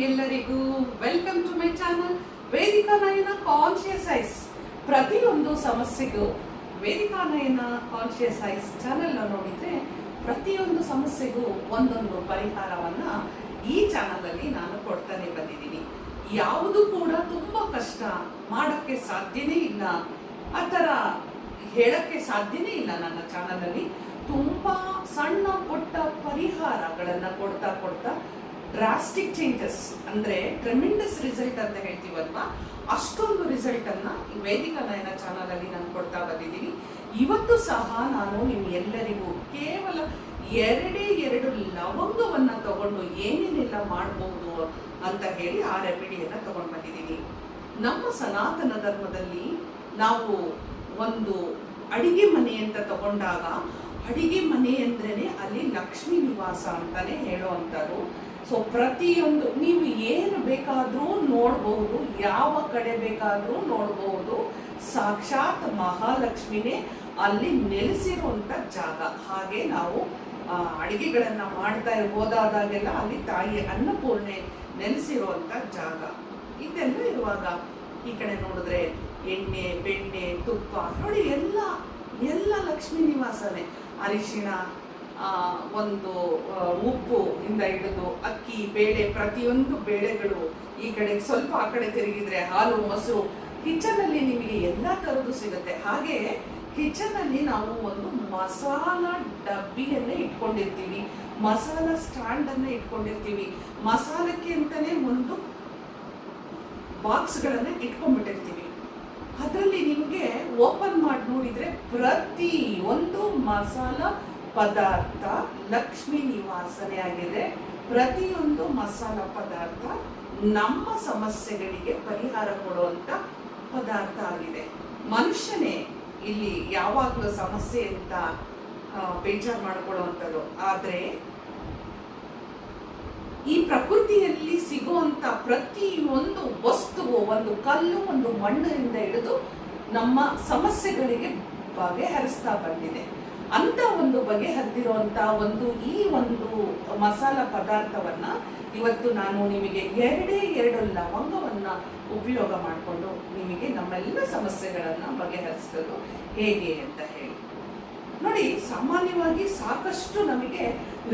ಎಲ್ಲರಿಗೂ welcome to my channel Vedika Nayana conscious eyes. ಪ್ರತಿಯೊಂದು ಸಮಸ್ಯೆಗೂ Vedika Nayana conscious eyes channel ನೋಡಿದ್ರೆ ಪ್ರತಿಯೊಂದು ಸಮಸ್ಯೆಗೂ ಒಂದೊಂದು ಪರಿಹಾರವನ್ನ ಈ ಚಾನಲ್ ಅಲ್ಲಿ ನಾನು ಕೊಡ್ತಾನೆ ಬಂದಿದ್ದೀನಿ. ಯಾವುದು ಕೂಡ ತುಂಬಾ ಕಷ್ಟ ಮಾಡಕ್ಕೆ ಸಾಧ್ಯನೇ ಇಲ್ಲ, ಆ ತರ ಹೇಳಕ್ಕೆ ಸಾಧ್ಯನೇ ಇಲ್ಲ. ನನ್ನ ಚಾನಲ್ ಅಲ್ಲಿ ತುಂಬಾ ಸಣ್ಣ ಪುಟ್ಟ ಪರಿಹಾರಗಳನ್ನ ಕೊಡ್ತಾ ಡ್ರಾಸ್ಟಿಕ್ ಚೇಂಜಸ್ ಅಂದ್ರೆ ಟ್ರೆಮೆಂಡಸ್ ರಿಸಲ್ಟ್ ಅಂತ ಹೇಳ್ತೀವಲ್ವಾ, ಅಷ್ಟೊಂದು ರಿಸಲ್ಟ್ ಅನ್ನ ವೇದಿಕಾ ನಯನ ಚಾನಲ್ ಅಲ್ಲಿ ನಾನು ಕೊಡ್ತಾ ಬಂದಿದ್ದೀನಿ. ಇವತ್ತು ಸಹ ನಾನು ನಿಮ್ಗೆಲ್ಲರಿಗೂ ಕೇವಲ ಎರಡು ಲವಂಗವನ್ನ ತಗೊಂಡು ಏನೇನೆಲ್ಲ ಮಾಡಬಹುದು ಅಂತ ಹೇಳಿ ಆ ರೆಮಿಡಿಯನ್ನ ತಗೊಂಡು ಬಂದಿದ್ದೀನಿ. ನಮ್ಮ ಸನಾತನ ಧರ್ಮದಲ್ಲಿ ನಾವು ಒಂದು ಅಡಿಗೆ ಮನೆ ಅಂತ ತಗೊಂಡಾಗ ಅಡಿಗೆ ಮನೆ ಅಂದ್ರೇನೆ ಅಲ್ಲಿ ಲಕ್ಷ್ಮೀ ನಿವಾಸ ಅಂತಾನೆ ಹೇಳುವಂಥದ್ದು. ಸೊ ಪ್ರತಿಯೊಂದು ನೀವು ಏನು ಬೇಕಾದ್ರೂ ನೋಡಬಹುದು, ಯಾವ ಕಡೆ ಬೇಕಾದ್ರೂ ನೋಡಬಹುದು, ಸಾಕ್ಷಾತ್ ಮಹಾಲಕ್ಷ್ಮಿನೇ ಅಲ್ಲಿ ನೆಲೆಸಿರುವಂತ ಜಾಗ. ಹಾಗೆ ನಾವು ಅಡಿಗೆಗಳನ್ನ ಮಾಡ್ತಾ ಹೋದಾದಾಗೆಲ್ಲ ಅಲ್ಲಿ ತಾಯಿ ಅನ್ನಪೂರ್ಣೆ ನೆಲೆಸಿರುವಂತ ಜಾಗ. ಇದೆಲ್ಲ ಇರುವಾಗ ಈ ಕಡೆ ನೋಡಿದ್ರೆ ಎಣ್ಣೆ, ಬೆಣ್ಣೆ, ತುಪ್ಪ ನೋಡಿ ಎಲ್ಲ ಲಕ್ಷ್ಮೀ ನಿವಾಸನೇ. ಅರಿಶಿಣ, ಒಂದು ಉಪ್ಪು ಇಂದ ಹಿಡಿದು ಅಕ್ಕಿ, ಬೇಳೆ, ಪ್ರತಿಯೊಂದು ಬೇಳೆಗಳು ಈ ಕಡೆ ಸ್ವಲ್ಪ ಆ ಕಡೆ ತಿರುಗಿದ್ರೆ ಹಾಲು, ಮೊಸರು, ಕಿಚನ್ ಅಲ್ಲಿ ನಿಮಗೆ ಎಲ್ಲಾ ತರದ್ದು ಸಿಗುತ್ತೆ. ಹಾಗೆ ಕಿಚನ್ ಅಲ್ಲಿ ನಾವು ಒಂದು ಮಸಾಲ ಡಬ್ಬಿಯನ್ನೇ ಇಟ್ಕೊಂಡಿರ್ತೀವಿ, ಮಸಾಲ ಸ್ಟ್ಯಾಂಡ್ ಅನ್ನ ಇಟ್ಕೊಂಡಿರ್ತೀವಿ, ಮಸಾಲಕ್ಕೆ ಅಂತಾನೆ ಒಂದು ಬಾಕ್ಸ್ ಗಳನ್ನ ಇಟ್ಕೊಂಡ್ಬಿಟ್ಟಿರ್ತೀವಿ. ಅದರಲ್ಲಿ ನಿಮ್ಗೆ ಓಪನ್ ಮಾಡಿ ನೋಡಿದ್ರೆ ಪ್ರತಿ ಒಂದು ಮಸಾಲ ಪದಾರ್ಥ ಲಕ್ಷ್ಮೀ ನಿವಾಸನೆ ಆಗಿದೆ. ಪ್ರತಿಯೊಂದು ಮಸಾಲ ಪದಾರ್ಥ ನಮ್ಮ ಸಮಸ್ಯೆಗಳಿಗೆ ಪರಿಹಾರ ಕೊಡುವಂತ ಪದಾರ್ಥ ಆಗಿದೆ. ಮನುಷ್ಯನೇ ಇಲ್ಲಿ ಯಾವಾಗ್ಲೂ ಸಮಸ್ಯೆ ಅಂತ ಬೇಜಾರು ಮಾಡ್ಕೊಳ್ಳುವಂಥದ್ದು. ಆದ್ರೆ ಈ ಪ್ರಕೃತಿಯಲ್ಲಿ ಸಿಗುವಂತ ಪ್ರತಿಯೊಂದು ವಸ್ತುವು, ಒಂದು ಕಲ್ಲು, ಒಂದು ಮಣ್ಣಿನಿಂದ ಹಿಡಿದು ನಮ್ಮ ಸಮಸ್ಯೆಗಳಿಗೆ ಬಗೆಹರಿಸ್ತಾ ಬಂದಿದೆ. ಅಂತ ಒಂದು ಬಗೆಹರಿದಿರುವಂತ ಈ ಒಂದು ಮಸಾಲ ಪದಾರ್ಥವನ್ನ ಇವತ್ತು ನಾನು ನಿಮಗೆ ಎರಡು ಲವಂಗವನ್ನ ಉಪಯೋಗ ಮಾಡಿಕೊಂಡು ನಿಮಗೆ ನಮ್ಮೆಲ್ಲ ಸಮಸ್ಯೆಗಳನ್ನ ಬಗೆಹರಿಸೋದು ಹೇಗೆ ಅಂತ ಹೇಳಿ ನೋಡಿ. ಸಾಮಾನ್ಯವಾಗಿ ಸಾಕಷ್ಟು ನಮಗೆ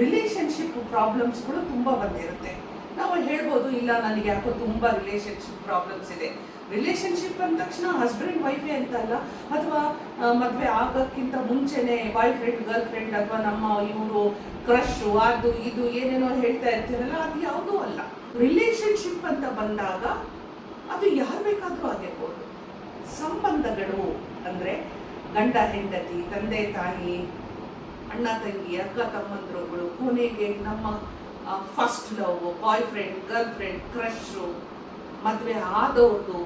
ರಿಲೇಶನ್ಶಿಪ್ ಪ್ರಾಬ್ಲಮ್ಸ್ಗಳು ತುಂಬಾ ಬಂದಿರುತ್ತೆ. ನಾವು ಹೇಳ್ಬೋದು, ಇಲ್ಲ ನನಗೆ ಯಾಕೋ ತುಂಬಾ ರಿಲೇಶನ್ಶಿಪ್ ಪ್ರಾಬ್ಲಮ್ಸ್ ಇದೆ. ರಿಲೇಶನ್ಶಿಪ್ ಅಂದ ತಕ್ಷಣ ಹಸ್ಬೆಂಡ್ ವೈಫೇ ಅಂತಲ್ಲ, ಅಥವಾ ಮದುವೆ ಆಗೋಕ್ಕಿಂತ ಮುಂಚೆನೆ ಬಾಯ್ ಫ್ರೆಂಡ್, ಗರ್ಲ್ ಫ್ರೆಂಡ್, ಅಥವಾ ನಮ್ಮ ಇವರು ಕ್ರಶ್, ಅದು ಇದು ಏನೇನೋ ಹೇಳ್ತಾ ಇರ್ತೀರಲ್ಲ, ಅದು ಯಾವುದೂ ಅಲ್ಲ. ರಿಲೇಶನ್ಶಿಪ್ ಅಂತ ಬಂದಾಗ ಅದು ಯಾರು ಬೇಕಾದ್ರೂ ಆಗಿರ್ಬೋದು. ಸಂಬಂಧಗಳು ಅಂದ್ರೆ ಗಂಡ ಹೆಂಡತಿ, ತಂದೆ ತಾಯಿ, ಅಣ್ಣ ತಂಗಿ, ಅಕ್ಕ ತಮ್ಮಂದ್ರುಗಳು, ಕೊನೆಗೆ ನಮ್ಮ first love, boy friend, girl friend, crush, ಮದುವೆ ಆದವ್ರದ್ದು,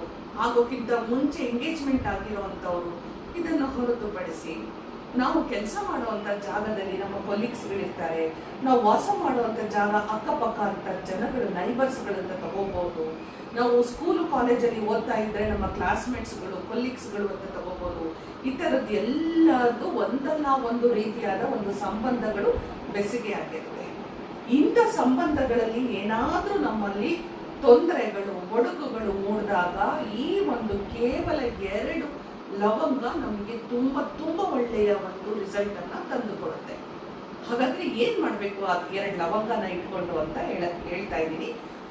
ಆಗೋಕ್ಕಿಂತ ಮುಂಚೆ ಎಂಗೇಜ್ಮೆಂಟ್ ಆಗಿರೋವಂಥವ್ರು. ಇದನ್ನು ಹೊರತುಪಡಿಸಿ ನಾವು ಕೆಲಸ ಮಾಡುವಂಥ ಜಾಗದಲ್ಲಿ ನಮ್ಮ ಕೊಲೀಗ್ಸ್ಗಳಿರ್ತಾರೆ, ನಾವು ವಾಸ ಮಾಡುವಂಥ ಜಾಗ ಅಕ್ಕಪಕ್ಕ ಅಂತ ಜನಗಳು, ನೈಬರ್ಸ್ಗಳಂತ ತಗೋಬಹುದು. ನಾವು ಸ್ಕೂಲು ಕಾಲೇಜಲ್ಲಿ ಓದ್ತಾ ಇದ್ರೆ ನಮ್ಮ ಕ್ಲಾಸ್ಮೇಟ್ಸ್ಗಳು, ಕೊಲೀಗ್ಸ್ಗಳು ಅಂತ ತಗೋಬಹುದು. ಈ ಥರದ್ದು ಎಲ್ಲದು ಒಂದಲ್ಲ ಒಂದು ರೀತಿಯಾದ ಒಂದು ಸಂಬಂಧಗಳು ಬೆಸುಗೆ ಆಗಿರುತ್ತೆ. ಇಂಥ ಸಂಬಂಧಗಳಲ್ಲಿ ಏನಾದ್ರೂ ನಮ್ಮಲ್ಲಿ ತೊಂದರೆಗಳು, ಒಡಕುಗಳು ಮೂಡಿದಾಗ ಈ ಒಂದು ಕೇವಲ 2 ಲವಂಗ ನಮಗೆ ತುಂಬಾ ಒಳ್ಳೆಯ ಒಂದು ರಿಸಲ್ಟ್ ಅನ್ನ ತಂದುಕೊಡುತ್ತೆ. ಹಾಗಾದ್ರೆ ಏನ್ ಮಾಡ್ಬೇಕು ಅದು 2 ಲವಂಗನ ಇಟ್ಕೊಂಡು ಅಂತ ಹೇಳ್ತಾ ಇದ್ದೀನಿ.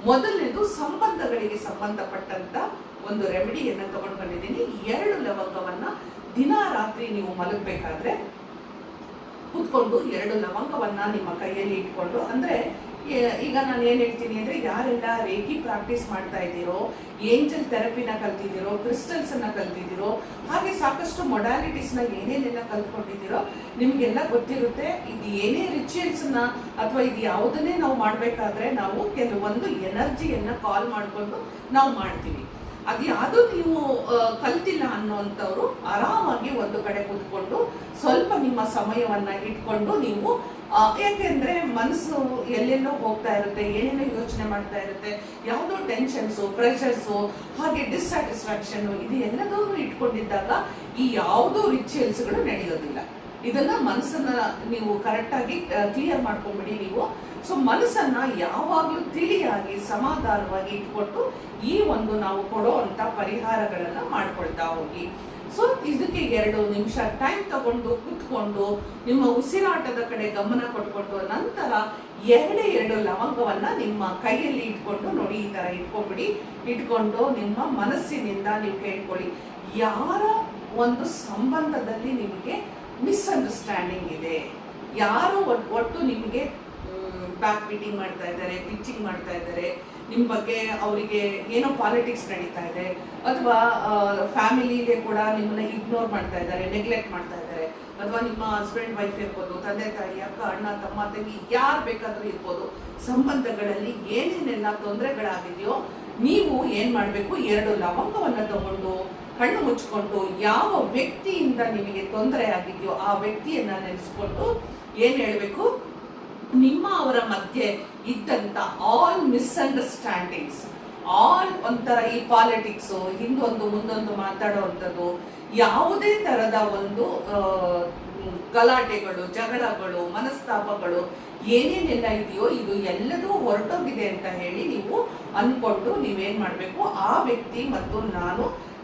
ಮೊದಲನೇದು ಸಂಬಂಧಗಳಿಗೆ ಸಂಬಂಧಪಟ್ಟಂತ ಒಂದು ರೆಮಿಡಿಯನ್ನ ತಗೊಂಡು ಬಂದಿದ್ದೀನಿ. 2 ಲವಂಗವನ್ನ ದಿನ ರಾತ್ರಿ ನೀವು ಮಲಗಬೇಕಾದ್ರೆ ಕೂತ್ಕೊಂಡು 2 ಲವಂಗವನ್ನ ನಿಮ್ಮ ಕೈಯಲ್ಲಿ ಇಟ್ಕೊಂಡು, ಅಂದ್ರೆ ಈಗ ನಾನು ಏನ್ ಹೇಳ್ತೀನಿ ಅಂದ್ರೆ, ಯಾರೆಲ್ಲ ರೇಖಿ ಪ್ರಾಕ್ಟೀಸ್ ಮಾಡ್ತಾ ಇದ್ದೀರೋ, ಏಂಜಲ್ ಥೆರಪಿನ ಕಲ್ತಿದ್ದೀರೋ, ಕ್ರಿಸ್ಟಲ್ಸ್ ಅನ್ನ ಕಲ್ತಿದ್ದೀರೋ, ಹಾಗೆ ಸಾಕಷ್ಟು ಮೊಡಾಲಿಟೀಸ್ ನ ಏನೇನೆಲ್ಲ ಕಲ್ತ್ಕೊಂಡಿದ್ದೀರೋ ನಿಮ್ಗೆಲ್ಲ ಗೊತ್ತಿರುತ್ತೆ. ಇದು ಏನೇ ರಿಚುವಲ್ಸ್ ನ ಅಥವಾ ಇದು ಯಾವುದನ್ನೇ ನಾವು ಮಾಡ್ಬೇಕಾದ್ರೆ ನಾವು ಕೆಲವೊಂದು ಎನರ್ಜಿಯನ್ನ ಕಾಲ್ ಮಾಡ್ಕೊಂಡು ನಾವು ಮಾಡ್ತೀವಿ. ಅದು ಯಾವುದು ನೀವು ಕಲ್ತಿಲ್ಲ ಅನ್ನೋಂಥವ್ರು ಆರಾಮಾಗಿ ಒಂದು ಕಡೆ ಕೂತ್ಕೊಂಡು ಸ್ವಲ್ಪ ನಿಮ್ಮ ಸಮಯವನ್ನ ಇಟ್ಕೊಂಡು ನೀವು, ಯಾಕೆಂದ್ರೆ ಮನಸ್ಸು ಎಲ್ಲೆಲ್ಲೋ ಹೋಗ್ತಾ ಇರುತ್ತೆ, ಏನೇನೋ ಯೋಚನೆ ಮಾಡ್ತಾ ಇರುತ್ತೆ, ಯಾವುದೋ ಟೆನ್ಷನ್ಸು, ಪ್ರೆಷರ್ಸು, ಹಾಗೆ ಡಿಸ್ಸ್ಯಾಟಿಸ್ಫ್ಯಾಕ್ಷನ್, ಇದು ಎಲ್ಲದೂ ಇಟ್ಕೊಂಡಿದ್ದಾಗ ಈ ಯಾವುದೋ ರಿಚುವಲ್ಸ್ಗಳು ನಡೆಯೋದಿಲ್ಲ. ಇದನ್ನ ಮನಸ್ಸನ್ನ ನೀವು ಕರೆಕ್ಟಾಗಿ ಕ್ಲಿಯರ್ ಮಾಡ್ಕೊಂಡ್ಬಿಡಿ ನೀವು. ಸೊ ಮನಸ್ಸನ್ನ ಯಾವಾಗಲೂ ತಿಳಿಯಾಗಿ ಸಮಾಧಾನವಾಗಿ ಇಟ್ಕೊಟ್ಟು ಈ ಒಂದು ನಾವು ಕೊಡೋ ಅಂತ ಪರಿಹಾರಗಳನ್ನ ಮಾಡ್ಕೊಳ್ತಾ ಹೋಗಿ. ಸೊ ಇದಕ್ಕೆ 2 ನಿಮಿಷ ಟೈಮ್ ತಗೊಂಡು ಕುತ್ಕೊಂಡು ನಿಮ್ಮ ಉಸಿರಾಟದ ಕಡೆ ಗಮನ ಕೊಟ್ಕೊಂಡು ನಂತರ 2 ಲವಂಗವನ್ನ ನಿಮ್ಮ ಕೈಯಲ್ಲಿ ಇಟ್ಕೊಂಡು ನೋಡಿ, ಈ ತರ ಇಟ್ಕೊಂಡ್ಬಿಡಿ. ಇಟ್ಕೊಂಡು ನಿಮ್ಮ ಮನಸ್ಸಿನಿಂದ ನೀವು ಕೇಳ್ಕೊಳ್ಳಿ, ಯಾರ ಒಂದು ಸಂಬಂಧದಲ್ಲಿ ನಿಮಗೆ ಮಿಸ್ಅಂಡರ್ಸ್ಟ್ಯಾಂಡಿಂಗ್ ಇದೆ, ಯಾರು ಒಟ್ಟು ನಿಮಗೆ ಬ್ಯಾಕ್ ಬೀಟಿಂಗ್ ಮಾಡ್ತಾ ಇದ್ದಾರೆ, ಪಿಚ್ಚಿಂಗ್ ಮಾಡ್ತಾ ಇದ್ದಾರೆ, ನಿಮ್ಮ ಬಗ್ಗೆ ಅವರಿಗೆ ಏನೋ ಪಾಲಿಟಿಕ್ಸ್ ನಡೀತಾ ಇದೆ, ಅಥವಾ ಫ್ಯಾಮಿಲಿಗೆ ಕೂಡ ನಿಮ್ಮನ್ನ ಇಗ್ನೋರ್ ಮಾಡ್ತಾ ಇದ್ದಾರೆ, ನೆಗ್ಲೆಕ್ಟ್ ಮಾಡ್ತಾ ಇದ್ದಾರೆ, ಅಥವಾ ನಿಮ್ಮ ಹಸ್ಬೆಂಡ್ ವೈಫ್ ಇರ್ಬೋದು, ತಂದೆ ತಾಯಿ, ಅಕ್ಕ, ಅಣ್ಣ, ತಮ್ಮ, ತಂಗಿ, ಯಾರು ಬೇಕಾದ್ರೂ ಇರ್ಬೋದು, ಸಂಬಂಧಗಳಲ್ಲಿ ಏನೇನೆಲ್ಲ ತೊಂದರೆಗಳಾಗಿದೆಯೋ ನೀವು ಏನ್ ಮಾಡಬೇಕು, 2 ಲವಂಗವನ್ನ ತಗೊಂಡು ಕಣ್ಣು ಮುಚ್ಕೊಂಡು ಯಾವ ವ್ಯಕ್ತಿಯಿಂದ ನಿಮಗೆ ತೊಂದರೆ ಆಗಿದೆಯೋ ಆ ವ್ಯಕ್ತಿಯನ್ನ ನೆನೆಸ್ಕೊಂಡು ಏನ್ ಹೇಳ್ಬೇಕು, ನಿಮ್ಮ ಅವರ ಮಧ್ಯೆ ಇದ್ದಂತ ಆಲ್ ಮಿಸ್ಅಂಡರ್ಸ್ಟ್ಯಾಂಡಿಂಗ್ಸ್, ಆಲ್ ಒಂಥರ ಈ ಪಾಲಿಟಿಕ್ಸ್, ಹಿಂದೊಂದು ಮುಂದೊಂದು ಮಾತಾಡುವಂಥದ್ದು, ಯಾವುದೇ ತರದ ಒಂದು ಗಲಾಟೆಗಳು, ಜಗಳಗಳು, ಮನಸ್ತಾಪಗಳು ಏನೇನೆಲ್ಲ ಇದೆಯೋ ಇದು ಎಲ್ಲದೂ ಹೊರಟೋಗಿದೆ ಅಂತ ಹೇಳಿ ನೀವು ಅನ್ಕೊಂಡು ನೀವೇನ್ ಮಾಡ್ಬೇಕು, ಆ ವ್ಯಕ್ತಿ ಮತ್ತು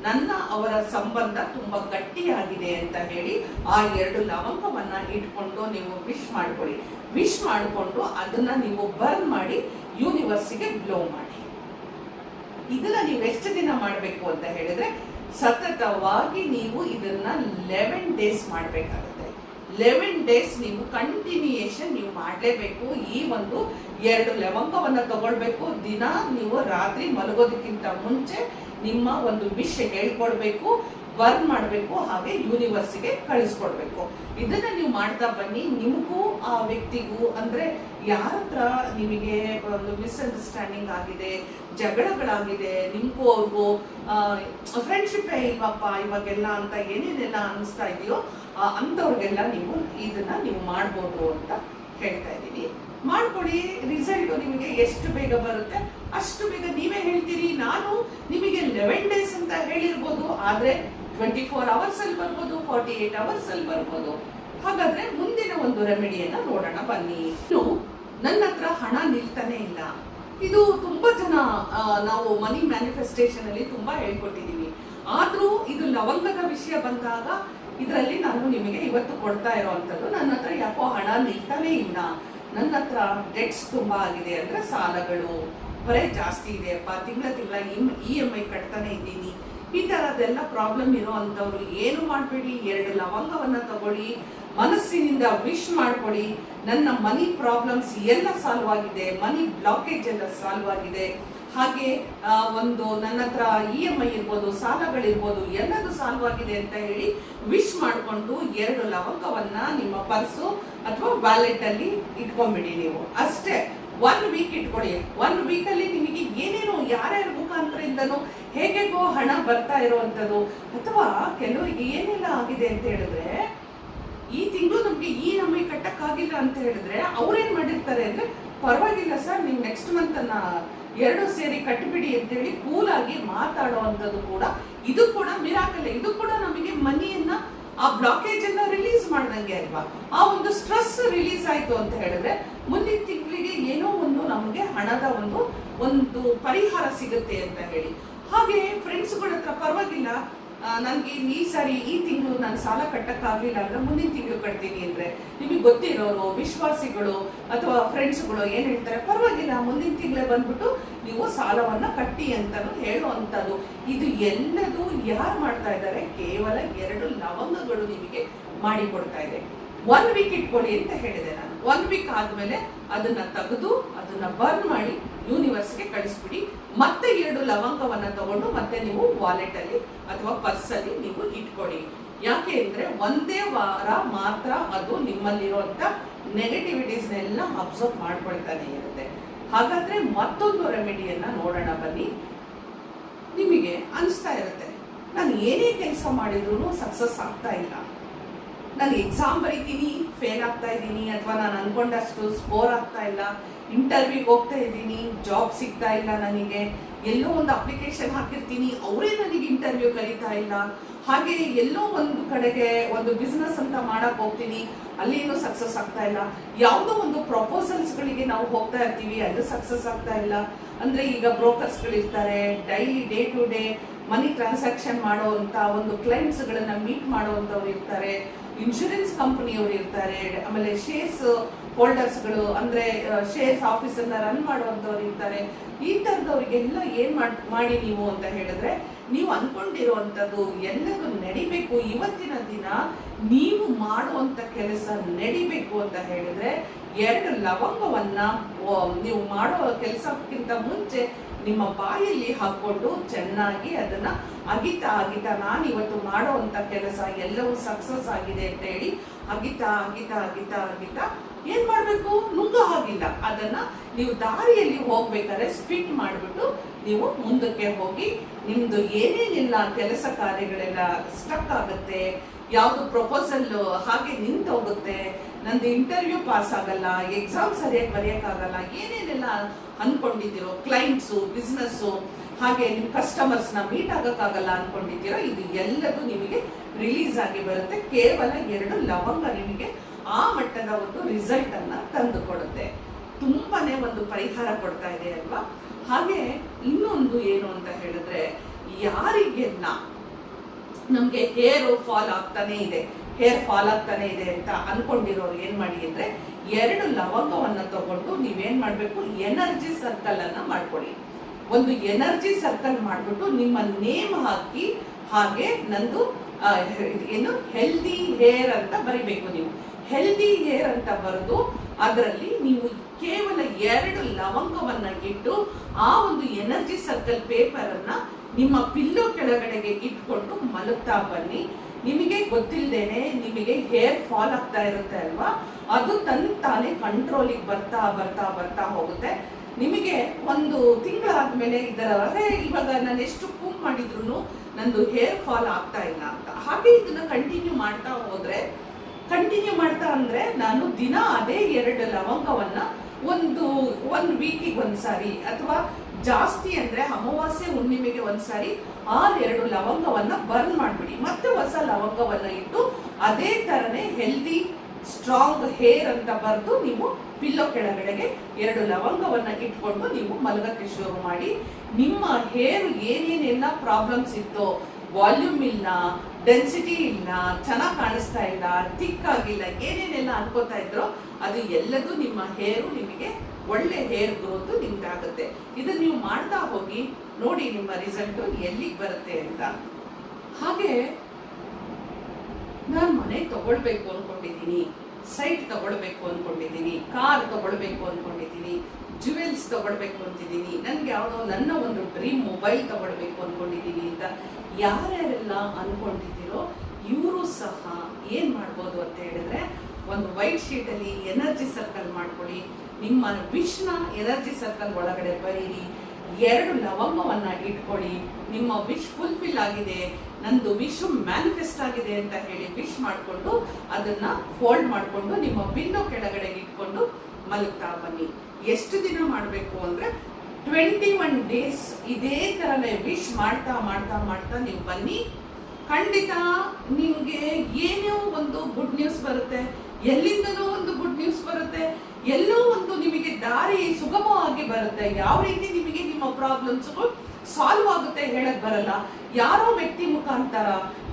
ನನ್ನ ಅವರ ಸಂಬಂಧ ತುಂಬಾ ಗಟ್ಟಿಯಾಗಿದೆ ಅಂತ ಹೇಳಿ ಆ 2 ಲವಂಗವನ್ನ ಇಟ್ಕೊಂಡು ನೀವು ವಿಶ್ ಮಾಡ್ಕೊಳ್ಳಿ. ವಿಶ್ ಮಾಡಿಕೊಂಡು ಅದನ್ನ ನೀವು ಬರ್ನ್ ಮಾಡಿ ಯೂನಿವರ್ಸಿಗೆ ಬ್ಲೋ ಮಾಡಿ. ಇದನ್ನ ನೀವು ಎಷ್ಟು ದಿನ ಮಾಡಬೇಕು ಅಂತ ಹೇಳಿದ್ರೆ ಸತತವಾಗಿ ನೀವು ಇದನ್ನ 11 ಡೇಸ್ ಮಾಡಬೇಕಾಗುತ್ತೆ. 11 ಡೇಸ್ ನೀವು ಕಂಟಿನ್ಯೂಯೇಷನ್ ನೀವು ಮಾಡಲೇಬೇಕು. ಈ ಒಂದು 2 ಲವಂಗವನ್ನ ತಗೊಳ್ಬೇಕು. ದಿನ ನೀವು ರಾತ್ರಿ ಮಲಗೋದಕ್ಕಿಂತ ಮುಂಚೆ ನಿಮ್ಮ ಒಂದು ವಿಷಯ ಹೇಳ್ಕೊಡ್ಬೇಕು, ಬರ್ನ್ ಮಾಡಬೇಕು, ಹಾಗೆ ಯೂನಿವರ್ಸಿಗೆ ಕಳಿಸ್ಕೊಡ್ಬೇಕು. ಇದನ್ನ ನೀವು ಮಾಡ್ತಾ ಬನ್ನಿ. ನಿಮಗೂ ಆ ವ್ಯಕ್ತಿಗೂ ಅಂದ್ರೆ ಯಾರ ಹತ್ರ ನಿಮಗೆ ಒಂದು ಮಿಸ್ಅಂಡರ್ಸ್ಟ್ಯಾಂಡಿಂಗ್ ಆಗಿದೆ, ಜಗಳಗಳಾಗಿದೆ, ನಿಮ್ಗೂ ಅವ್ರಿಗೂ ಫ್ರೆಂಡ್ಶಿಪ್ ಇಲ್ವಪ್ಪ ಇವಾಗೆಲ್ಲ ಅಂತ ಏನೇನೆಲ್ಲ ಅನಿಸ್ತಾ ಇದೆಯೋ ಅಂಥವ್ರಿಗೆಲ್ಲ ನೀವು ಇದನ್ನ ನೀವು ಮಾಡ್ಬೋದು ಅಂತ ಹೇಳ್ತಾ ಇದ್ದೀನಿ. ಮಾಡ್ಕೊಡಿ. ರಿಸಲ್ಟ್ ನಿಮಗೆ ಎಷ್ಟು ಬೇಗ ಬರುತ್ತೆ ಅಷ್ಟು ಬೇಗ ನೀವೇ ಹೇಳ್ತೀರಿ. ನಾನು ನಿಮಗೆ 11 ಡೇಸ್ ಅಂತ ಹೇಳಿರ್ಬೋದು, ಆದ್ರೆ 24 ಅವರ್ಸ್ ಅಲ್ಲಿ ಬರ್ಬೋದು, 48 ಅವರ್ಸ್ ಅಲ್ಲಿ ಬರ್ಬೋದು. ಹಾಗಾದ್ರೆ ಮುಂದಿನ ಒಂದು ರೆಮಿಡಿಯನ್ನ ನೋಡೋಣ ಬನ್ನಿ. ನನ್ನ ಹತ್ರ ಹಣ ನಿಲ್ತಾನೆ ಇಲ್ಲ, ಇದು ತುಂಬಾ ಜನ ನಾವು ಮನಿ ಮ್ಯಾನಿಫೆಸ್ಟೇಷನ್ ಅಲ್ಲಿ ತುಂಬಾ ಹೇಳ್ಕೊಟ್ಟಿದೀವಿ. ಆದ್ರೂ ಇದು ಲವಂಗದ ವಿಷಯ ಬಂದಾಗ ಇದರಲ್ಲಿ ನಾನು ನಿಮಗೆ ಇವತ್ತು ಕೊಡ್ತಾ ಇರೋವಂಥದ್ದು, ನನ್ನ ಹತ್ರ ಯಾಕೋ ಹಣ ನಿಲ್ತಾನೆ ಇಲ್ಲ, ನನ್ನ ಹತ್ರ ಡೆಟ್ಸ್ ತುಂಬಾ ಆಗಿದೆ, ಅಂದ್ರೆ ಸಾಲಗಳು ಹೊರೆ ಜಾಸ್ತಿ ಇದೆಯಪ್ಪ, ತಿಂಗಳ EMI ಕಟ್ತಾನೆ ಇದ್ದೀನಿ, ಈ ತರದೆಲ್ಲ ಪ್ರಾಬ್ಲಮ್ ಇರೋ ಅಂಥವ್ರು ಏನು ಮಾಡಬೇಡಿ, 2 ಲವಂಗವನ್ನ ತಗೊಳ್ಳಿ, ಮನಸ್ಸಿನಿಂದ ವಿಶ್ ಮಾಡ್ಕೊಳ್ಳಿ, ನನ್ನ ಮನಿ ಪ್ರಾಬ್ಲಮ್ಸ್ ಎಲ್ಲ ಸಾಲ್ವ್ ಆಗಿದೆ, ಮನಿ ಬ್ಲಾಕೇಜ್ ಎಲ್ಲ ಸಾಲ್ವ್ ಆಗಿದೆ, ಹಾಗೆ ಒಂದು ನನ್ನ ಹತ್ರ EMI ಇರ್ಬೋದು, ಸಾಲಗಳಿರ್ಬೋದು, ಎಲ್ಲದೂ ಸಾಲ್ವ್ ಆಗಿದೆ ಅಂತ ಹೇಳಿ ವಿಶ್ ಮಾಡಿಕೊಂಡು 2 ಲವಂಗವನ್ನ ನಿಮ್ಮ ಪರ್ಸು ಅಥವಾ ವ್ಯಾಲೆಟ್ ಅಲ್ಲಿ ಇಟ್ಕೊಂಡ್ಬಿಡಿ. ನೀವು ಅಷ್ಟೇ 1 ವೀಕ್ ಇಟ್ಕೊಳ್ಳಿ. 1 ವೀಕಲ್ಲಿ ನಿಮಗೆ ಏನೇನೋ ಯಾರ್ಯಾರ ಮುಖಾಂತರದಿಂದನೂ ಹೇಗೆಗೋ ಹಣ ಬರ್ತಾ ಇರುವಂಥದ್ದು, ಅಥವಾ ಕೆಲವರಿಗೆ ಏನೆಲ್ಲ ಆಗಿದೆ ಅಂತ ಹೇಳಿದ್ರೆ ಈ ತಿಂಗಳು ನಮ್ಗೆ EMI ಕಟ್ಟಕ್ಕಾಗಿಲ್ಲ ಅಂತ ಹೇಳಿದ್ರೆ ಅವ್ರೇನ್ ಮಾಡಿರ್ತಾರೆ ಅಂದ್ರೆ, ಪರವಾಗಿಲ್ಲ ಸರ್, ನೀವು ನೆಕ್ಸ್ಟ್ ಮಂತ್ ಅನ್ನ 2 ಸೇರಿ ಕಟ್ಟಿಬಿಡಿ ಅಂತೇಳಿ ಕೂಲ್ ಆಗಿ ಮಾತಾಡುವಂಥದ್ದು ಕೂಡ, ಇದು ಕೂಡ ಮಿರಾಕಲ್. ಇದು ಕೂಡ ನಮಗೆ ಮನಿಯನ್ನ ಆ ಬ್ಲಾಕೇಜ್ ಅನ್ನ ರಿಲೀಸ್ ಮಾಡ್ದಂಗೆ ಅಲ್ವಾ. ಆ ಒಂದು ಸ್ಟ್ರೆಸ್ ರಿಲೀಸ್ ಆಯ್ತು ಅಂತ ಹೇಳಿದ್ರೆ ಮುಂದಿನ ತಿಂಗಳಿಗೆ ಏನೋ ಒಂದು ನಮಗೆ ಹಣದ ಒಂದು ಪರಿಹಾರ ಸಿಗುತ್ತೆ ಅಂತ ಹೇಳಿ. ಹಾಗೆ ಫ್ರೆಂಡ್ಸ್ಗಳ ಹತ್ರ ಪರವಾಗಿಲ್ಲ, ನನಗೆ ಈ ಸಾರಿ ಈ ತಿಂಗಳು ನಾನು ಸಾಲ ಕಟ್ಟಕ್ಕಾಗಲಿಲ್ಲ ಅಂದ್ರೆ ಮುಂದಿನ ತಿಂಗಳು ಕಟ್ತೀನಿ ಅಂದ್ರೆ, ನಿಮಗೆ ಗೊತ್ತಿರೋರು ವಿಶ್ವಾಸಿಗಳು ಅಥವಾ ಫ್ರೆಂಡ್ಸ್ಗಳು ಏನ್ ಹೇಳ್ತಾರೆ, ಪರವಾಗಿಲ್ಲ ಮುಂದಿನ ತಿಂಗಳೇ ಬಂದ್ಬಿಟ್ಟು ನೀವು ಸಾಲವನ್ನ ಕಟ್ಟಿ ಅಂತಾನು ಹೇಳುವಂಥದ್ದು. ಇದು ಎಲ್ಲದೂ ಯಾರು ಮಾಡ್ತಾ ಇದ್ದಾರೆ, ಕೇವಲ 2 ಲವಂಗಗಳು ನಿಮಗೆ ಮಾಡಿಕೊಡ್ತಾ ಇದೆ. 1 ವೀಕ್ ಇಟ್ಕೊಳ್ಳಿ ಅಂತ ಹೇಳಿದೆ ನಾನು. 1 ವೀಕ್ ಆದ್ಮೇಲೆ ಅದನ್ನ ತೆಗೆದು ಅದನ್ನ ಬರ್ನ್ ಮಾಡಿ ಯೂನಿವರ್ಸ್ಗೆ ಕಳಿಸ್ಬಿಡಿ. ಮತ್ತೆ 2 ಲವಂಗವನ್ನ ತಗೊಂಡು ಮತ್ತೆ ನೀವು ವಾಲೆಟ್ ಅಲ್ಲಿ ಅಥವಾ ಪರ್ಸ್ ಅಲ್ಲಿ ನೀವು ಇಟ್ಕೊಡಿ. ಯಾಕೆ ಅಂದ್ರೆ ಒಂದೇ ವಾರ ಮಾತ್ರ ಅದು ನಿಮ್ಮಲ್ಲಿರುವಂತ ನೆಗೆಟಿವಿಟೀಸ್ನೆಲ್ಲ ಅಬ್ಸರ್ವ್ ಮಾಡ್ಕೊಳ್ತಾನೆ ಇರುತ್ತೆ. ಹಾಗಾದ್ರೆ ಮತ್ತೊಂದು ರೆಮಿಡಿಯನ್ನ ನೋಡೋಣ ಬನ್ನಿ. ನಿಮಗೆ ಅನಿಸ್ತಾ ಇರುತ್ತೆ, ನಾನು ಏನೇ ಕೆಲಸ ಮಾಡಿದ್ರು ಸಕ್ಸಸ್ ಆಗ್ತಾ ಇಲ್ಲ, ನಾನು ಎಕ್ಸಾಮ್ ಬರೀತೀನಿ ಫೇಲ್ ಆಗ್ತಾ ಇದ್ದೀನಿ, ಅಥವಾ ನಾನು ಅನ್ಕೊಂಡಷ್ಟು ಸ್ಕೋರ್ ಆಗ್ತಾ ಇಲ್ಲ, ಇಂಟರ್ವ್ಯೂಗೆ ಹೋಗ್ತಾ ಇದ್ದೀನಿ ಜಾಬ್ ಸಿಗ್ತಾ ಇಲ್ಲ ನನಗೆ, ಎಲ್ಲೋ ಒಂದು ಅಪ್ಲಿಕೇಶನ್ ಹಾಕಿರ್ತೀನಿ ಅವರೇ ನನಗೆ ಇಂಟರ್ವ್ಯೂ ಕರೀತಾ ಇಲ್ಲ, ಹಾಗೆ ಎಲ್ಲೋ ಒಂದು ಕಡೆಗೆ ಒಂದು ಬಿಸ್ನೆಸ್ ಅಂತ ಮಾಡಕ್ ಹೋಗ್ತೀನಿ, ಅಲ್ಲಿನೂ ಸಕ್ಸಸ್ ಆಗ್ತಾ ಇಲ್ಲ. ಯಾವುದೋ ಒಂದು ಪ್ರಪೋಸಲ್ಸ್ಗಳಿಗೆ ನಾವು ಹೋಗ್ತಾ ಇರ್ತೀವಿ, ಅದು ಸಕ್ಸಸ್ ಆಗ್ತಾ ಇಲ್ಲ. ಅಂದ್ರೆ ಈಗ ಬ್ರೋಕರ್ಸ್ಗಳಿರ್ತಾರೆ, daily day to day money transaction ಮಾಡುವಂತ ಒಂದು ಕ್ಲೈಂಟ್ಸ್ಗಳನ್ನ ಮೀಟ್ ಮಾಡುವಂತವ್ರು ಇರ್ತಾರೆ, ಇನ್ಶೂರೆನ್ಸ್ ಕಂಪನಿಯವರು ಇರ್ತಾರೆ, ಆಮೇಲೆ ಶೇರ್ಸ್ ಹೋಲ್ಡರ್ಸ್ಗಳು ಅಂದ್ರೆ ಶೇರ್ಸ್ ಆಫೀಸ್ ಅನ್ನ ರನ್ ಮಾಡುವಂತವ್ರು ಇರ್ತಾರೆ. ಈ ತರದವ್ರಿಗೆಲ್ಲ ಏನ್ ಮಾಡಿ ನೀವು ಅಂತ ಹೇಳಿದ್ರೆ, ನೀವು ಅನ್ಕೊಂಡಿರುವಂತದ್ದು ಎಲ್ಲದೂ ನಡಿಬೇಕು. ಇವತ್ತಿನ ದಿನ ನೀವು ಮಾಡುವಂತ ಕೆಲಸ ನಡಿಬೇಕು ಅಂತ ಹೇಳಿದ್ರೆ 2 ಲವಂಗವನ್ನ ನೀವು ಮಾಡೋ ಕೆಲಸಕ್ಕಿಂತ ಮುಂಚೆ ನಿಮ್ಮ ಬಾಯಲ್ಲಿ ಹಾಕೊಂಡು ಚೆನ್ನಾಗಿ ಅದನ್ನ ಅಗಿತಾ ಅಗಿತಾ, ನಾನು ಇವತ್ತು ಮಾಡುವಂತ ಕೆಲಸ ಎಲ್ಲವೂ ಸಕ್ಸಸ್ ಆಗಿದೆ ಅಂತ ಹೇಳಿ ಅಗಿತಾ ಅಗಿತಾ ಅಗಿತಾ ಅಗಿತಾ ಏನ್ ಮಾಡ್ಬೇಕು, ನುಂಗೋ ಹಾಗಿಲ್ಲ. ಅದನ್ನ ನೀವು ದಾರಿಯಲ್ಲಿ ಹೋಗ್ಬೇಕಾದ್ರೆ ಸ್ಪಿಟ್ ಮಾಡ್ಬಿಟ್ಟು ನೀವು ಮುಂದಕ್ಕೆ ಹೋಗಿ, ನಿಮ್ದು ಏನೇನಿಲ್ಲ ಕೆಲಸ ಕಾರ್ಯಗಳೆಲ್ಲ ಸ್ಟಕ್ ಆಗುತ್ತೆ, ಯಾವ್ದು ಪ್ರಪೋಸಲ್ ಹಾಗೆ ನಿಂತು ಹೋಗುತ್ತೆ, ನಂದು ಇಂಟರ್ವ್ಯೂ ಪಾಸ್ ಆಗಲ್ಲ, ಎಕ್ಸಾಮ್ ಸರಿಯಾಗಿ ಬರೆಯಕ್ಕಾಗಲ್ಲ, ಏನೇನೆಲ್ಲ ಅನ್ಕೊಂಡಿದ್ದೀರೋ, ಕ್ಲೈಂಟ್ಸು, ಬಿಸ್ನೆಸ್ಸು, ಹಾಗೆ ನಿಮ್ ಕಸ್ಟಮರ್ಸ್ ನ ಮೀಟ್ ಆಗಕ್ಕಾಗಲ್ಲ ಅನ್ಕೊಂಡಿದ್ದೀರೋ, ಇದು ಎಲ್ಲದೂ ನಿಮಗೆ ರಿಲೀಸ್ ಆಗಿ ಬರುತ್ತೆ. ಕೇವಲ 2 ಲವಂಗ ನಿಮಗೆ ಆ ಮಟ್ಟದ ಒಂದು ರಿಸಲ್ಟ್ ಅನ್ನ ತಂದು ಕೊಡುತ್ತೆ. ತುಂಬಾನೇ ಒಂದು ಪರಿಹಾರ ಕೊಡ್ತಾ ಇದೆ ಅಲ್ವಾ. ಹಾಗೆ ಇನ್ನೊಂದು ಏನು ಅಂತ ಹೇಳಿದ್ರೆ, ಯಾರಿಗೆಲ್ಲ ನಮ್ಗೆ ಹೇರ್ ಫಾಲ್ ಆಗ್ತಾನೆ ಇದೆ ಅಂತ ಅನ್ಕೊಂಡಿರೋರು ಏನ್ ಮಾಡಿ ಅಂದ್ರೆ, 2 ಲವಂಗವನ್ನ ತಗೊಂಡು ನೀವೇನ್ ಮಾಡ್ಬೇಕು, ಎನರ್ಜಿ ಸರ್ಕಲ್ ಅನ್ನ ಮಾಡ್ಕೊಳ್ಳಿ. ಒಂದು ಎನರ್ಜಿ ಸರ್ಕಲ್ ಮಾಡ್ಬಿಟ್ಟು ನಿಮ್ಮ ನೇಮ್ ಹಾಕಿ, ಹಾಗೆ ನಂದು ಏನು ಹೆಲ್ದಿ ಹೇರ್ ಅಂತ ಬರಿಬೇಕು. ನೀವು ಹೆಲ್ದಿ ಹೇರ್ ಅಂತ ಬರೆದು ಅದರಲ್ಲಿ ನೀವು ಕೇವಲ 2 ಲವಂಗವನ್ನ ಇಟ್ಟು ಆ ಒಂದು ಎನರ್ಜಿ ಸರ್ಕಲ್ ಪೇಪರ್ ಅನ್ನ ನಿಮ್ಮ ಪಿಲ್ಲೋ ಕೆಳಗಡೆಗೆ ಇಟ್ಕೊಂಡು ಮಲಗ್ತಾ ಬನ್ನಿ. ನಿಮಗೆ ಗೊತ್ತಿಲ್ಲದೇನೆ ನಿಮಗೆ ಹೇರ್ ಫಾಲ್ ಆಗ್ತಾ ಇರುತ್ತೆ ಅಲ್ವಾ, ಅದು ತಾನೇ ಕಂಟ್ರೋಲಿಗೆ ಬರ್ತಾ ಬರ್ತಾ ಬರ್ತಾ ಹೋಗುತ್ತೆ. ನಿಮಗೆ ಒಂದು ತಿಂಗಳಾದ್ಮೇಲೆ ಇವಾಗ ನಾನು ಎಷ್ಟು ಕೂಮ್ ಮಾಡಿದ್ರು ನಂದು ಹೇರ್ ಫಾಲ್ ಆಗ್ತಾ ಇಲ್ಲ ಅಂತ. ಹಾಗೆ ಇದನ್ನ ಕಂಟಿನ್ಯೂ ಮಾಡ್ತಾ ಅಂದ್ರೆ ನಾನು ದಿನ ಅದೇ 2 ಲವಂಗವನ್ನ ಒಂದು ವೀಕಿಗೆ ಒಂದ್ಸಾರಿ, ಅಥವಾ ಜಾಸ್ತಿ ಅಂದ್ರೆ ಅಮಾವಾಸ್ಯೆ ಹುಣ್ಣಿಮೆಗೆ ಒಂದ್ಸಾರಿ ಆ 2 ಲವಂಗವನ್ನ ಬರ್ನ್ ಮಾಡ್ಬಿಡಿ. ಮತ್ತೆ ಹೊಸ ಲವಂಗವನ್ನ ಇಟ್ಟು ಅದೇ ತರನೇ ಹೆಲ್ದಿ ಸ್ಟ್ರಾಂಗ್ ಹೇರ್ ಅಂತ ಬರೆದು ನೀವು ಪಿಲ್ಲೋ ಕೆಳಗಡೆಗೆ 2 ಲವಂಗವನ್ನ ಇಟ್ಕೊಂಡು ನೀವು ಮಲಗಕ್ಕೆ ಶುರು ಮಾಡಿ. ನಿಮ್ಮ ಹೇರ್ ಏನೇನೆಲ್ಲ ಪ್ರಾಬ್ಲಮ್ಸ್ ಇತ್ತೋ, ವಾಲ್ಯೂಮ್ ಇಲ್ಲ, ಡೆನ್ಸಿಟಿ ಇಲ್ಲ, ಚೆನ್ನಾಗಿ ಕಾಣಿಸ್ತಾ ಇಲ್ಲ, ಥಿಕ್ ಆಗಿಲ್ಲ, ಏನೇನೆಲ್ಲ ಅನ್ಕೋತಾ ಇದ್ರೋ ಅದು ಎಲ್ಲದೂ ನಿಮ್ಮ ಹೇರು ನಿಮಗೆ ಒಳ್ಳೆ ಹೇರ್ ಗ್ರೋತ್ ನಿಮ್ದಾಗುತ್ತೆ. ಇದನ್ನ ನೀವು ಮಾಡ್ತಾ ಹೋಗಿ ನೋಡಿ ನಿಮ್ಮ ರಿಸಲ್ಟ್ ಎಲ್ಲಿಗೆ ಬರುತ್ತೆ ಅಂತ. ಹಾಗೆ ನಾನು ಮನೆ ತಗೊಳ್ಬೇಕು ಅನ್ಕೊಂಡಿದ್ದೀನಿ, ಸೈಟ್ ತಗೊಳ್ಬೇಕು ಅನ್ಕೊಂಡಿದ್ದೀನಿ, ಕಾರ್ ತಗೊಳ್ಬೇಕು ಅನ್ಕೊಂಡಿದ್ದೀನಿ, ಜುವೆಲ್ಸ್ ತಗೊಳ್ಬೇಕು ಅಂತಿದ್ದೀನಿ, ನನ್ಗೆ ಯಾವುದೋ ನನ್ನ ಒಂದು ಡ್ರೀಮ್ ಮೊಬೈಲ್ ತಗೊಳ್ಬೇಕು ಅನ್ಕೊಂಡಿದ್ದೀನಿ ಅಂತ ಯಾರ್ಯಾರೆಲ್ಲ ಅನ್ಕೊಂಡಿದ್ದೀರೋ ಇವರು ಸಹ ಏನ್ ಮಾಡ್ಬೋದು ಅಂತ ಹೇಳಿದ್ರೆ, ಒಂದು ವೈಟ್ ಶೀಟ್ ಅಲ್ಲಿ ಎನರ್ಜಿ ಸರ್ಕಲ್ ಮಾಡ್ಕೊಳ್ಳಿ. ನಿಮ್ಮ ವಿಶ್ ನ ಎನರ್ಜಿ ಸರ್ಕಲ್ ಒಳಗಡೆ ಬರೀರಿ. 2 ಲವಂಗವನ್ನ ಇಟ್ಕೊಳ್ಳಿ. ನಿಮ್ಮ ವಿಶ್ ಫುಲ್ಫಿಲ್ ಆಗಿದೆ, ನಂದು ವಿಶ್ ಮ್ಯಾನಿಫೆಸ್ಟ್ ಆಗಿದೆ ಅಂತ ಹೇಳಿ ವಿಶ್ ಮಾಡಿಕೊಂಡು ಅದನ್ನ ಫೋಲ್ಡ್ ಮಾಡಿಕೊಂಡು ನಿಮ್ಮ ಪಿಲ್ಲೋ ಕೆಳಗಡೆ ಇಟ್ಕೊಂಡು ಮಲಗ್ತಾ ಬನ್ನಿ. ಎಷ್ಟು ದಿನ ಮಾಡಬೇಕು ಅಂದ್ರೆ 21 ಡೇಸ್ ಇದೇ ತರನೇ ವಿಶ್ ಮಾಡ್ತಾ ಮಾಡ್ತಾ ಮಾಡ್ತಾ ನೀವು ಬನ್ನಿ. ಖಂಡಿತ ನಿಮ್ಗೆ ಏನೋ ಒಂದು ಗುಡ್ ನ್ಯೂಸ್ ಬರುತ್ತೆ, ಎಲ್ಲಿಂದನೋ ಒಂದು ಗುಡ್ ನ್ಯೂಸ್ ಬರುತ್ತೆ, ಎಲ್ಲೋ ಒಂದು ನಿಮಗೆ ದಾರಿ ಸುಗಮವಾಗಿ ಬರುತ್ತೆ. ಯಾವ ರೀತಿ ನಿಮಗೆ ನಿಮ್ಮ ಪ್ರಾಬ್ಲಮ್ಸ್ ಸಾಲ್ವ್ ಆಗುತ್ತೆ ಹೇಳಕ್ ಬರಲ್ಲ. ಯಾರೋ ವ್ಯಕ್ತಿ ಮುಖಾಂತರ,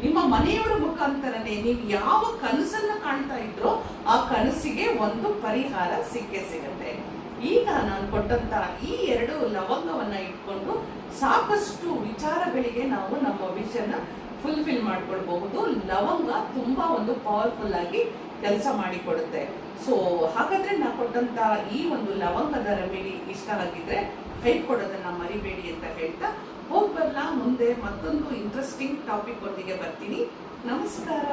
ನಿಮ್ಮ ಮನೆಯವರ ಮುಖಾಂತರನೇ ನೀವು ಯಾವ ಕನಸನ್ನ ಕಾಣ್ತಾ ಇದ್ರೋ ಆ ಕನಸಿಗೆ ಒಂದು ಪರಿಹಾರ ಸಿಗುತ್ತೆ. ಈಗ ನಾನು ಕೊಟ್ಟಂತ ಈ 2 ಲವಂಗವನ್ನ ಇಟ್ಕೊಂಡು ಸಾಕಷ್ಟು ವಿಚಾರಗಳಿಗೆ ನಾವು ನಮ್ಮ ವಿಷಯನ ಫುಲ್ಫಿಲ್ ಮಾಡ್ಕೊಳ್ಬಹುದು. ಲವಂಗ ತುಂಬಾ ಒಂದು ಪವರ್ಫುಲ್ ಆಗಿ ಕೆಲಸ ಮಾಡಿಕೊಡುತ್ತೆ. ಸೊ ಹಾಗಾದ್ರೆ ನಾನು ಕೊಟ್ಟಂತ ಈ ಒಂದು ಲವಂಗದ ರೆಮಿಡಿ ಇಷ್ಟ ಆಗಿದ್ರೆ ಹೈಪ್ ಕೊಡೋದನ್ನ ಮರಿಬೇಡಿ ಅಂತ ಹೇಳ್ತಾ ಹೋಗ್ಬರ್ಲಾ. ಮುಂದೆ ಮತ್ತೊಂದು ಇಂಟ್ರೆಸ್ಟಿಂಗ್ ಟಾಪಿಕ್ ಒಂದಿಗೆ ಬರ್ತೀನಿ. ನಮಸ್ಕಾರ.